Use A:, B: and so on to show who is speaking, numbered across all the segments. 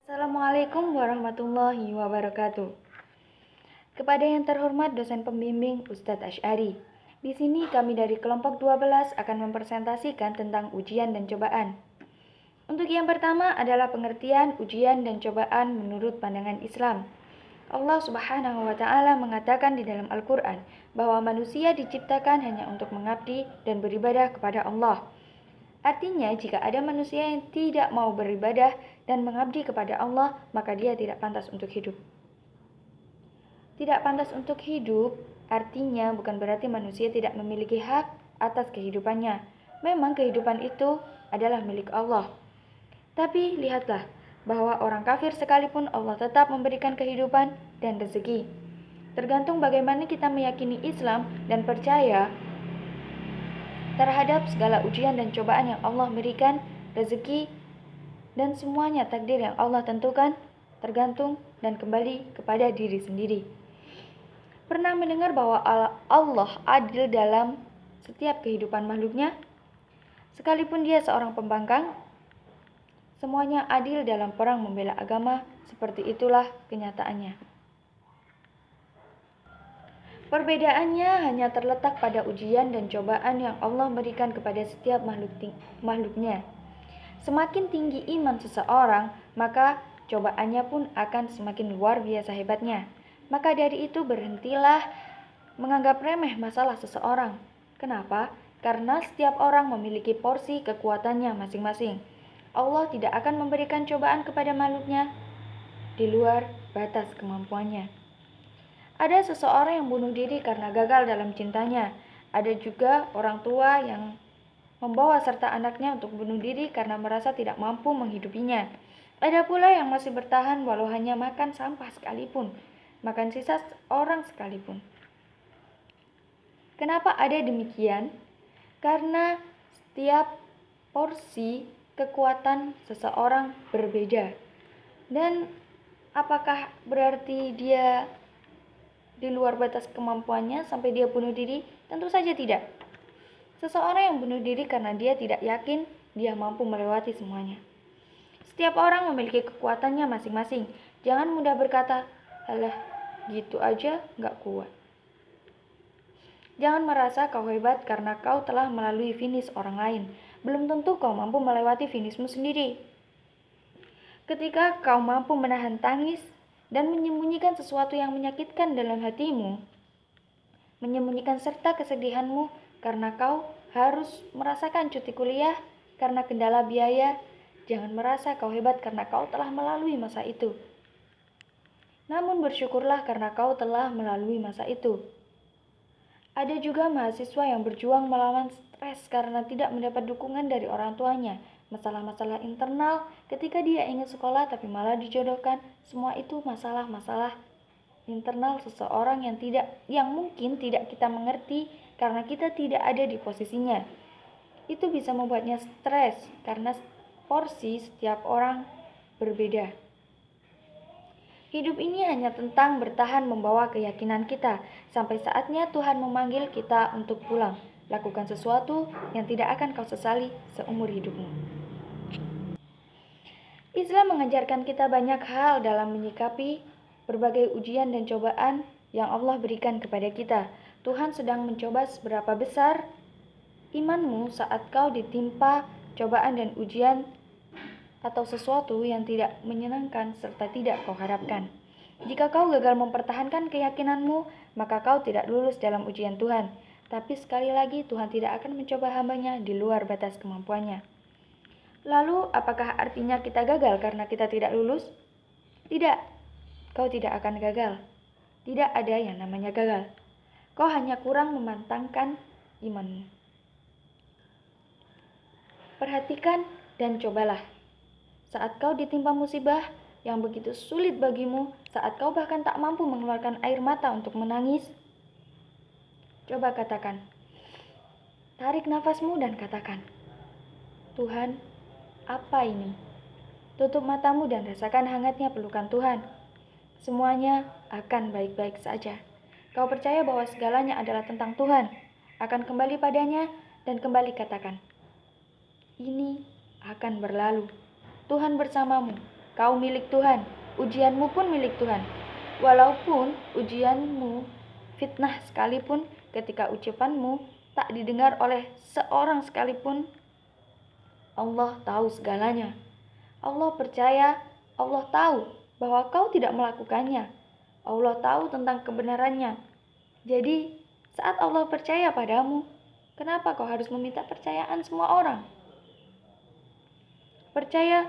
A: Assalamualaikum warahmatullahi wabarakatuh. Kepada yang terhormat dosen pembimbing Ustadz Asy'ari. Di sini kami dari kelompok 12 akan mempresentasikan tentang ujian dan cobaan. Untuk yang pertama adalah pengertian ujian dan cobaan menurut pandangan Islam. Allah Subhanahu wa taala mengatakan di dalam Al-Qur'an bahwa manusia diciptakan hanya untuk mengabdi dan beribadah kepada Allah. Artinya, jika ada manusia yang tidak mau beribadah dan mengabdi kepada Allah, maka dia tidak pantas untuk hidup. Tidak pantas untuk hidup artinya bukan berarti manusia tidak memiliki hak atas kehidupannya. Memang kehidupan itu adalah milik Allah. Tapi lihatlah bahwa orang kafir sekalipun Allah tetap memberikan kehidupan dan rezeki. Tergantung bagaimana kita meyakini Islam dan percaya terhadap segala ujian dan cobaan yang Allah berikan, rezeki, dan semuanya takdir yang Allah tentukan, tergantung dan kembali kepada diri sendiri. Pernah mendengar bahwa Allah adil dalam setiap kehidupan makhluknya? Sekalipun dia seorang pembangkang, semuanya adil dalam perang membela agama, seperti itulah kenyataannya. Perbedaannya hanya terletak pada ujian dan cobaan yang Allah berikan kepada setiap makhluknya. Semakin tinggi iman seseorang, maka cobaannya pun akan semakin luar biasa hebatnya. Maka dari itu berhentilah menganggap remeh masalah seseorang. Kenapa? Karena setiap orang memiliki porsi kekuatannya masing-masing. Allah tidak akan memberikan cobaan kepada makhluknya di luar batas kemampuannya. Ada seseorang yang bunuh diri karena gagal dalam cintanya. Ada juga orang tua yang membawa serta anaknya untuk bunuh diri karena merasa tidak mampu menghidupinya. Ada pula yang masih bertahan walau hanya makan sampah sekalipun, makan sisa orang sekalipun. Kenapa ada demikian? Karena setiap porsi kekuatan seseorang berbeda. Dan apakah berarti dia di luar batas kemampuannya sampai dia bunuh diri? Tentu saja tidak. Seseorang yang bunuh diri karena dia tidak yakin dia mampu melewati semuanya. Setiap orang memiliki kekuatannya masing-masing. Jangan mudah berkata, alah gitu aja gak kuat. Jangan merasa kau hebat karena kau telah melalui finish orang lain. Belum tentu kau mampu melewati finishmu sendiri. Ketika kau mampu menahan tangis dan menyembunyikan sesuatu yang menyakitkan dalam hatimu, menyembunyikan serta kesedihanmu karena kau harus merasakan cuti kuliah karena kendala biaya, jangan merasa kau hebat karena kau telah melalui masa itu. Namun bersyukurlah karena kau telah melalui masa itu. Ada juga mahasiswa yang berjuang melawan stres karena tidak mendapat dukungan dari orang tuanya. Masalah-masalah internal ketika dia ingin sekolah tapi malah dijodohkan. Semua itu masalah-masalah internal seseorang yang mungkin tidak kita mengerti karena kita tidak ada di posisinya. Itu bisa membuatnya stres karena porsi setiap orang berbeda. Hidup ini hanya tentang bertahan membawa keyakinan kita sampai saatnya Tuhan memanggil kita untuk pulang. Lakukan sesuatu yang tidak akan kau sesali seumur hidupmu. Islam mengajarkan kita banyak hal dalam menyikapi berbagai ujian dan cobaan yang Allah berikan kepada kita. Tuhan sedang mencoba seberapa besar imanmu saat kau ditimpa cobaan dan ujian atau sesuatu yang tidak menyenangkan serta tidak kau harapkan. Jika kau gagal mempertahankan keyakinanmu, maka kau tidak lulus dalam ujian Tuhan. Tapi sekali lagi Tuhan tidak akan mencoba hambanya di luar batas kemampuannya. Lalu apakah artinya kita gagal karena kita tidak lulus? Tidak, kau tidak akan gagal. Tidak ada yang namanya gagal. Kau hanya kurang memantangkan imanmu. Perhatikan dan cobalah. Saat kau ditimpa musibah yang begitu sulit bagimu, saat kau bahkan tak mampu mengeluarkan air mata untuk menangis, coba katakan, tarik nafasmu dan katakan, Tuhan, apa ini? Tutup matamu dan rasakan hangatnya pelukan Tuhan. Semuanya akan baik-baik saja. Kau percaya bahwa segalanya adalah tentang Tuhan. Akan kembali padanya dan kembali katakan, ini akan berlalu. Tuhan bersamamu. Kau milik Tuhan, ujianmu pun milik Tuhan. Walaupun ujianmu fitnah sekalipun, ketika ucapanmu tak didengar oleh seorang sekalipun, Allah tahu segalanya. Allah percaya, Allah tahu bahwa kau tidak melakukannya. Allah tahu tentang kebenarannya. Jadi, saat Allah percaya padamu, kenapa kau harus meminta percayaan semua orang? Percaya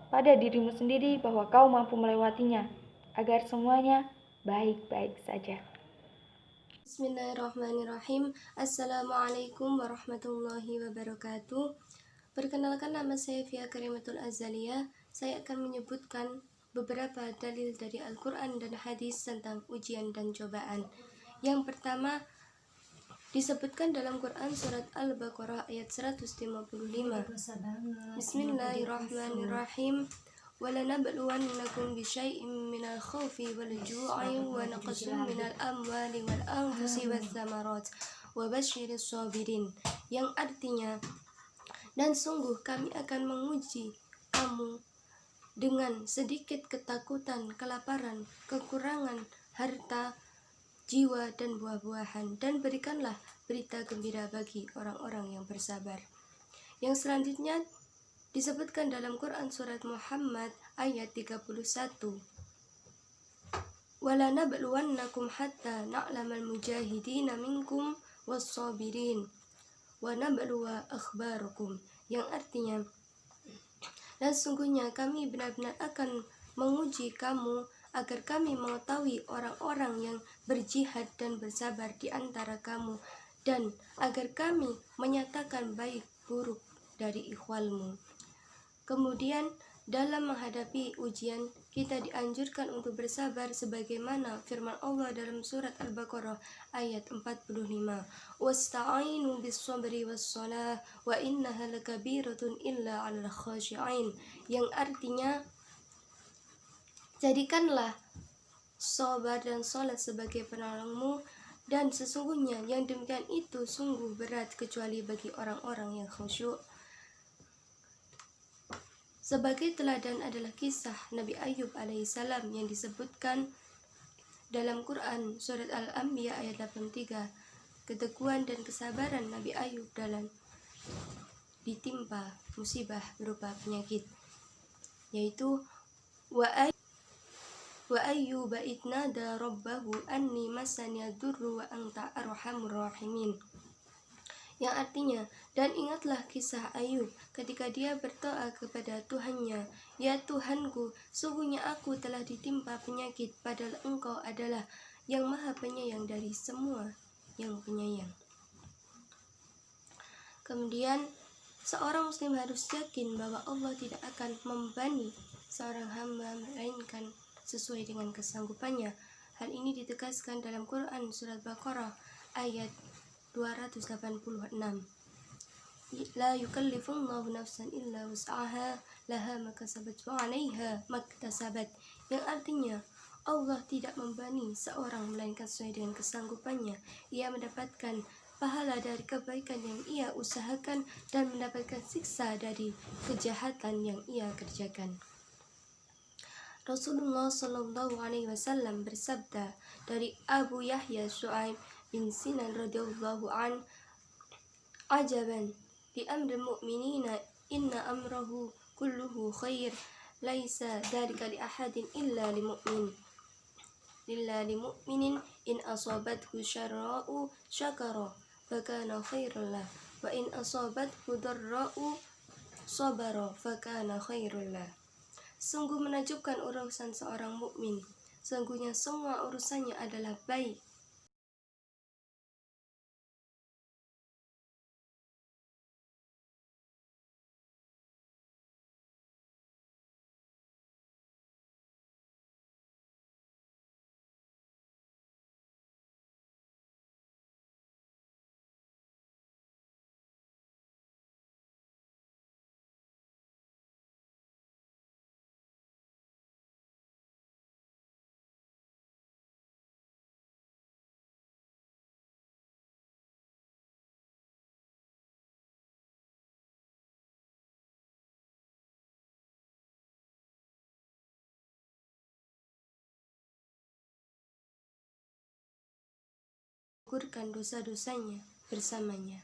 A: pada dirimu sendiri bahwa kau mampu melewatinya, agar semuanya baik-baik saja.
B: Bismillahirrahmanirrahim. Assalamualaikum warahmatullahi wabarakatuh. Perkenalkan, nama saya Fia Karimatul Azaliyah. Saya akan menyebutkan beberapa dalil dari Al-Quran dan hadis tentang ujian dan cobaan. Yang pertama, disebutkan dalam Quran surat Al-Baqarah ayat 155. Bismillahirrahmanirrahim. وَلَنَبْلُوَنَّكُمْ بِشَيْءٍ مِّنَ الْخَوْفِ وَالْجُوعِ وَنَقْصٍ مِّنَ الْأَمْوَالِ وَالْأَنفُسِ وَالثَّمَرَاتِ وَبَشِّرِ الصَّابِرِينَ, yang artinya, dan sungguh kami akan menguji kamu dengan sedikit ketakutan, kelaparan, kekurangan harta, jiwa, dan buah-buahan, dan berikanlah berita gembira bagi orang-orang yang bersabar. Yang selanjutnya disebutkan dalam Quran surat Muhammad ayat 31. وَلَنَبْلُوَنَّكُمْ حَتَّى نَعْلَمَ الْمُجَاهِدِينَ مِنْكُمْ وَالصَّابِرِينَ وَنَبْلُوَ أَخْبَارَكُمْ, yang artinya, dan sungguhnya kami benar-benar akan menguji kamu agar kami mengetahui orang-orang yang berjihad dan bersabar di antara kamu, dan agar kami menyatakan baik buruk dari ikhwalmu. Kemudian dalam menghadapi ujian, kita dianjurkan untuk bersabar sebagaimana firman Allah dalam surat Al-Baqarah ayat 45. Wasta'inu bis-sabri was-salah wa innaha lakabiratun illa 'alal khashi'in, yang artinya, jadikanlah sabar dan salat sebagai penolongmu, dan sesungguhnya yang demikian itu sungguh berat kecuali bagi orang-orang yang khusyuk. Sebagai teladan adalah kisah Nabi Ayub alaihissalam yang disebutkan dalam Quran surat Al-Anbiya ayat 83. Keteguhan dan kesabaran Nabi Ayub dalam ditimpa musibah berupa penyakit, yaitu wa ayyuba idnada rabbahu anni masaniya durru wa anta arhamur rahimin, yang artinya, dan ingatlah kisah Ayub ketika dia berdoa kepada Tuhannya, ya Tuhanku, sungguhnya aku telah ditimpa penyakit, padahal Engkau adalah yang maha penyayang dari semua yang penyayang. Kemudian, seorang muslim harus yakin bahwa Allah tidak akan membebani seorang hamba melainkan sesuai dengan kesanggupannya. Hal ini ditegaskan dalam Quran surat Baqarah ayat 286. La yukallifullahu nafsan illa wus'aha laha makasabat wa 'alaiha maktasabat, yang artinya, Allah tidak membebani seorang melainkan sesuai dengan kesanggupannya. Ia mendapatkan pahala dari kebaikan yang ia usahakan dan mendapatkan siksa dari kejahatan yang ia kerjakan. Rasulullah Shallallahu Alaihi Wasallam bersabda dari Abu Yahya Shu'aib bin Sinan radhiyallahu an, ajaban li amril mu'minina inna amrahu kulluhu khair, laisa dzalika li ahadin illa limu'minin in asabathu syarra'u syakara fakana khairul lah, wa in asabathu dharra'u sabara fakana khairul lah. Sungguh menakjubkan urusan seorang mukmin, sungguhnya semua urusannya adalah baik, menggugurkan dosa-dosanya bersamanya,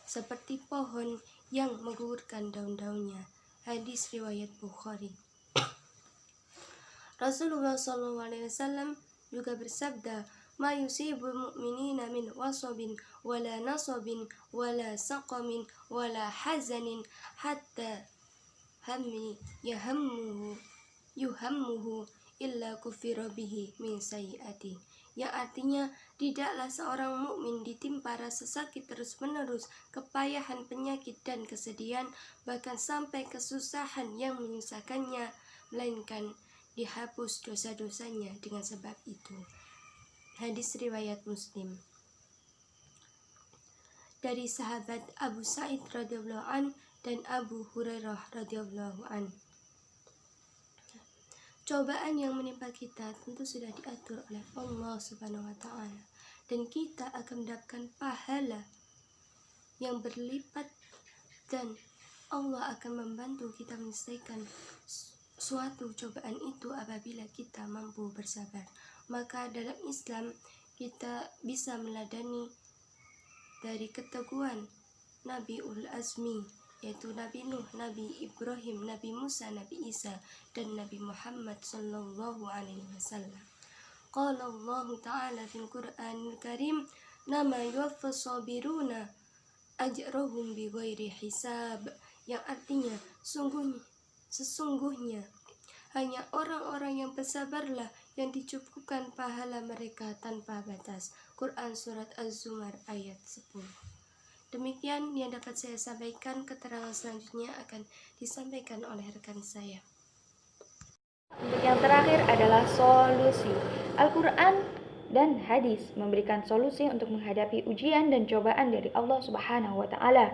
B: seperti pohon yang menggugurkan daun-daunnya. Hadis riwayat Bukhari. Rasulullah SAW juga bersabda, "Ma yusibul mu'minina min wasabin wala nasabin wala saqamin wala hazanin hatta hammi yuhammuhu illa kufira bihi min sayyi'ati." Yang artinya, tidaklah seorang mukmin ditimpa rasa sakit terus-menerus, kepayahan, penyakit, dan kesedihan, bahkan sampai kesusahan yang menyusahkannya, melainkan dihapus dosa-dosanya dengan sebab itu. Hadis riwayat Muslim. Dari sahabat Abu Sa'id radhiyallahu an dan Abu Hurairah radhiyallahu an. Cobaan yang menimpa kita tentu sudah diatur oleh Allah Subhanahu wa taala, dan kita akan mendapatkan pahala yang berlipat, dan Allah akan membantu kita menyelesaikan suatu cobaan itu apabila kita mampu bersabar. Maka dalam Islam kita bisa meladani dari keteguhan Nabi Ulul Azmi, yaitu Nabi Nuh, Nabi Ibrahim, Nabi Musa, Nabi Isa, dan Nabi Muhammad sallallahu alaihi wasallam. Qala Allah Ta'ala fil Qur'anil Karim, "Nama yuwaffas sabiruna ajrahum bighairi hisab." Yang artinya, sesungguhnya hanya orang-orang yang bersabarlah yang dicukupkan pahala mereka tanpa batas. Quran Surat Az-Zumar ayat 10. Demikian yang dapat saya sampaikan. Keterangan selanjutnya akan disampaikan oleh rekan saya.
A: Untuk yang terakhir adalah solusi. Al-Quran dan hadis memberikan solusi untuk menghadapi ujian dan cobaan dari Allah Subhanahu wa taala.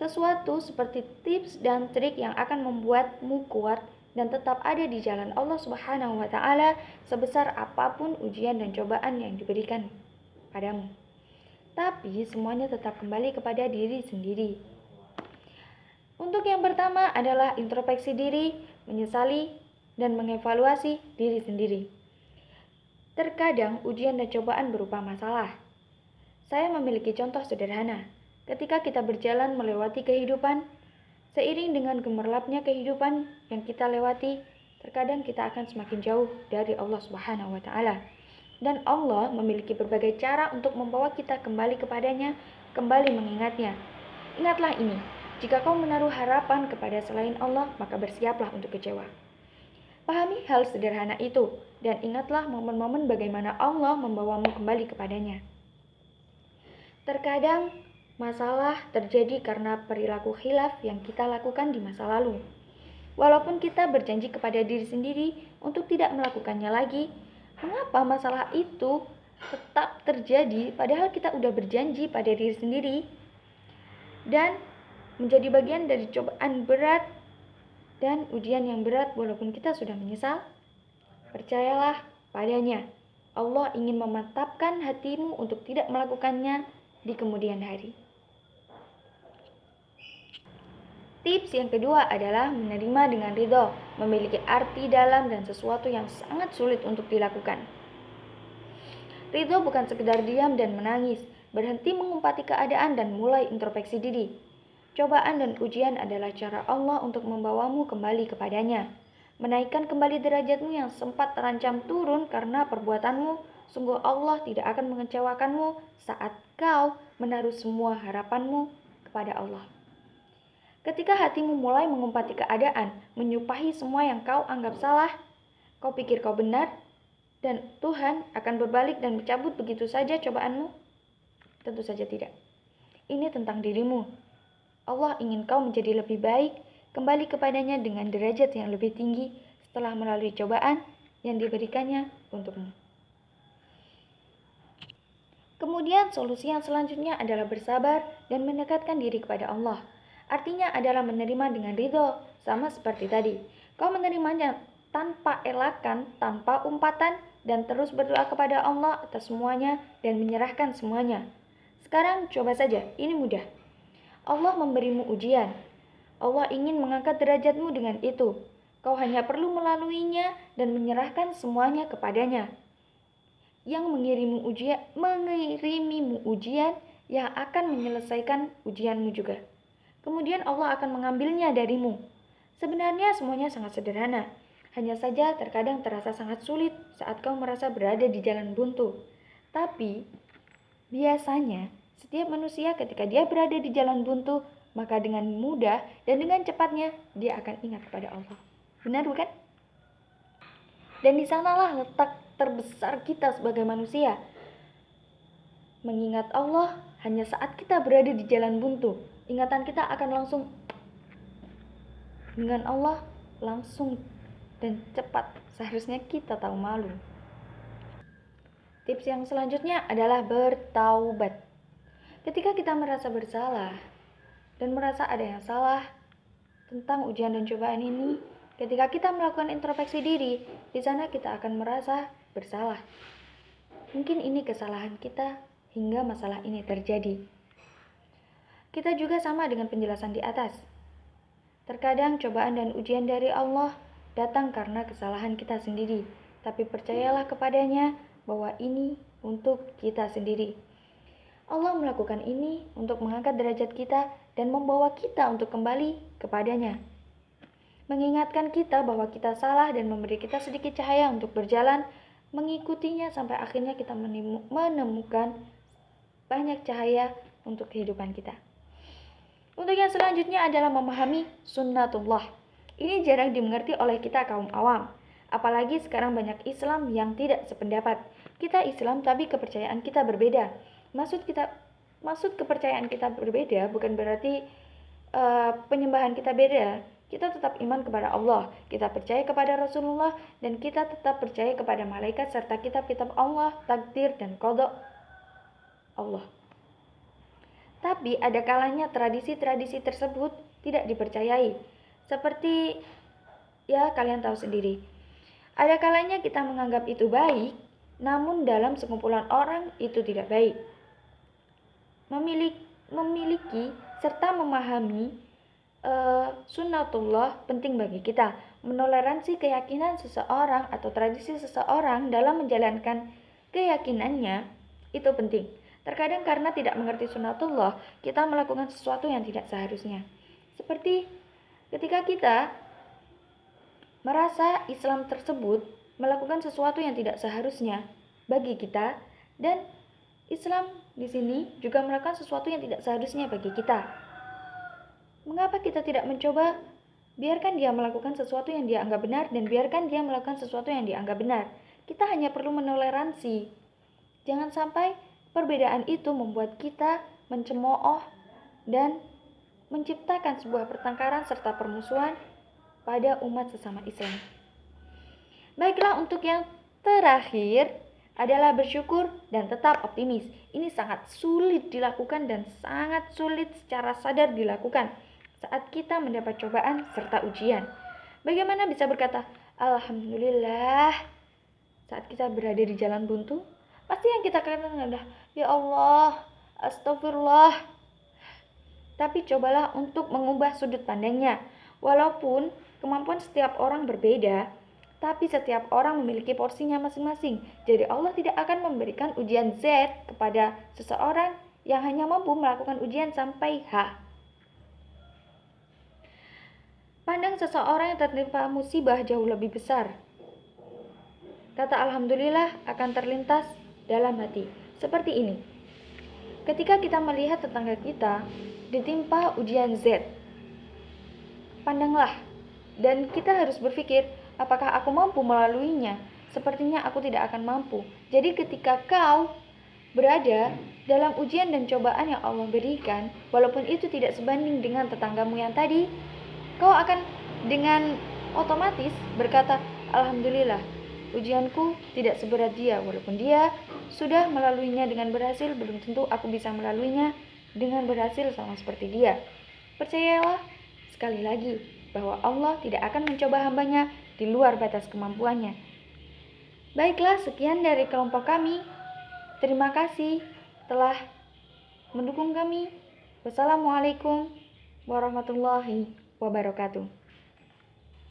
A: Sesuatu seperti tips dan trik yang akan membuatmu kuat dan tetap ada di jalan Allah Subhanahu wa taala sebesar apapun ujian dan cobaan yang diberikan padamu. Tapi semuanya tetap kembali kepada diri sendiri. Untuk yang pertama adalah introspeksi diri, menyesali, dan mengevaluasi diri sendiri. Terkadang ujian dan cobaan berupa masalah. Saya memiliki contoh sederhana. Ketika kita berjalan melewati kehidupan, seiring dengan gemerlapnya kehidupan yang kita lewati, terkadang kita akan semakin jauh dari Allah Subhanahu wa taala. Dan Allah memiliki berbagai cara untuk membawa kita kembali kepadanya, kembali mengingatnya. Ingatlah ini, jika kau menaruh harapan kepada selain Allah, maka bersiaplah untuk kecewa. Pahami hal sederhana itu, dan ingatlah momen-momen bagaimana Allah membawamu kembali kepadanya. Terkadang, masalah terjadi karena perilaku khilaf yang kita lakukan di masa lalu. Walaupun kita berjanji kepada diri sendiri untuk tidak melakukannya lagi, mengapa masalah itu tetap terjadi padahal kita udah berjanji pada diri sendiri? Dan menjadi bagian dari cobaan berat dan ujian yang berat walaupun kita sudah menyesal. Percayalah padanya, Allah ingin memantapkan hatimu untuk tidak melakukannya di kemudian hari. Tips yang kedua adalah menerima dengan ridho, memiliki arti dalam dan sesuatu yang sangat sulit untuk dilakukan. Ridho bukan sekedar diam dan menangis, berhenti mengumpati keadaan dan mulai introspeksi diri. Cobaan dan ujian adalah cara Allah untuk membawamu kembali kepadanya, menaikkan kembali derajatmu yang sempat terancam turun karena perbuatanmu. Sungguh Allah tidak akan mengecewakanmu saat kau menaruh semua harapanmu kepada Allah. Ketika hatimu mulai mengumpati keadaan, menyupahi semua yang kau anggap salah, kau pikir kau benar, dan Tuhan akan berbalik dan mencabut begitu saja cobaanmu? Tentu saja tidak. Ini tentang dirimu. Allah ingin kau menjadi lebih baik, kembali kepadanya dengan derajat yang lebih tinggi setelah melalui cobaan yang diberikannya untukmu. Kemudian solusi yang selanjutnya adalah bersabar dan mendekatkan diri kepada Allah. Artinya adalah menerima dengan ridho, sama seperti tadi. Kau menerimanya tanpa elakan, tanpa umpatan, dan terus berdoa kepada Allah atas semuanya dan menyerahkan semuanya. Sekarang coba saja, ini mudah. Allah memberimu ujian. Allah ingin mengangkat derajatmu dengan itu. Kau hanya perlu melaluinya dan menyerahkan semuanya kepadanya. yang mengirimimu ujian yang akan menyelesaikan ujianmu juga. Kemudian Allah akan mengambilnya darimu. Sebenarnya semuanya sangat sederhana. Hanya saja terkadang terasa sangat sulit saat kau merasa berada di jalan buntu. Tapi biasanya setiap manusia ketika dia berada di jalan buntu, maka dengan mudah dan dengan cepatnya dia akan ingat kepada Allah. Benar bukan? Dan di sanalah letak terbesar kita sebagai manusia. Mengingat Allah hanya saat kita berada di jalan buntu. Ingatan kita akan langsung dengan Allah langsung dan cepat. Seharusnya kita tahu malu. Tips yang selanjutnya adalah bertaubat. Ketika kita merasa bersalah dan merasa ada yang salah tentang ujian dan cobaan ini, ketika kita melakukan introspeksi diri, di sana kita akan merasa bersalah. Mungkin ini kesalahan kita hingga masalah ini terjadi. Kita juga sama dengan penjelasan di atas. Terkadang cobaan dan ujian dari Allah datang karena kesalahan kita sendiri, tapi percayalah kepadanya bahwa ini untuk kita sendiri. Allah melakukan ini untuk mengangkat derajat kita dan membawa kita untuk kembali kepadanya. Mengingatkan kita bahwa kita salah dan memberi kita sedikit cahaya untuk berjalan, mengikutinya sampai akhirnya kita menemukan banyak cahaya untuk kehidupan kita. Untuk yang selanjutnya adalah memahami sunnatullah. Ini jarang dimengerti oleh kita kaum awam. Apalagi sekarang banyak Islam yang tidak sependapat. Kita Islam tapi kepercayaan kita berbeda. Maksud kepercayaan kita berbeda bukan berarti penyembahan kita beda. Kita tetap iman kepada Allah, kita percaya kepada Rasulullah, dan kita tetap percaya kepada malaikat serta kitab-kitab Allah, takdir dan qada Allah. Tapi ada kalanya tradisi-tradisi tersebut tidak dipercayai. Seperti ya kalian tahu sendiri. Ada kalanya kita menganggap itu baik, namun dalam sekumpulan orang itu tidak baik. Memiliki serta memahami sunnatullah penting bagi kita. Menoleransi keyakinan seseorang atau tradisi seseorang dalam menjalankan keyakinannya itu penting. Terkadang karena tidak mengerti sunnatullah, kita melakukan sesuatu yang tidak seharusnya. Seperti ketika kita merasa Islam tersebut melakukan sesuatu yang tidak seharusnya bagi kita, dan Islam di sini juga melakukan sesuatu yang tidak seharusnya bagi kita. Mengapa kita tidak mencoba? Biarkan dia melakukan sesuatu yang dia anggap benar dan biarkan dia melakukan sesuatu yang dia anggap benar. Kita hanya perlu menoleransi. Jangan sampai perbedaan itu membuat kita mencemooh dan menciptakan sebuah pertengkaran serta permusuhan pada umat sesama Islam. Baiklah, untuk yang terakhir adalah bersyukur dan tetap optimis. Ini sangat sulit dilakukan dan sangat sulit secara sadar dilakukan saat kita mendapat cobaan serta ujian. Bagaimana bisa berkata Alhamdulillah saat kita berada di jalan buntu? Pasti yang kita katakan adalah ya Allah, astagfirullah. Tapi cobalah untuk mengubah sudut pandangnya. Walaupun kemampuan setiap orang berbeda, tapi setiap orang memiliki porsinya masing-masing. Jadi Allah tidak akan memberikan ujian Z kepada seseorang yang hanya mampu melakukan ujian sampai H. Pandang seseorang yang tertimpa musibah jauh lebih besar. Kata Alhamdulillah akan terlintas dalam hati. Seperti ini. Ketika kita melihat tetangga kita ditimpa ujian Z, pandanglah. Dan kita harus berpikir, apakah aku mampu melaluinya? Sepertinya aku tidak akan mampu. Jadi ketika kau berada dalam ujian dan cobaan yang Allah berikan, walaupun itu tidak sebanding dengan tetanggamu yang tadi, kau akan dengan otomatis berkata, Alhamdulillah, ujianku tidak seberat dia. Walaupun dia sudah melaluinya dengan berhasil, belum tentu aku bisa melaluinya dengan berhasil sama seperti dia. Percayalah sekali lagi bahwa Allah tidak akan mencoba hambanya di luar batas kemampuannya. Baiklah, sekian dari kelompok kami. Terima kasih telah mendukung kami. Wassalamualaikum warahmatullahi wabarakatuh.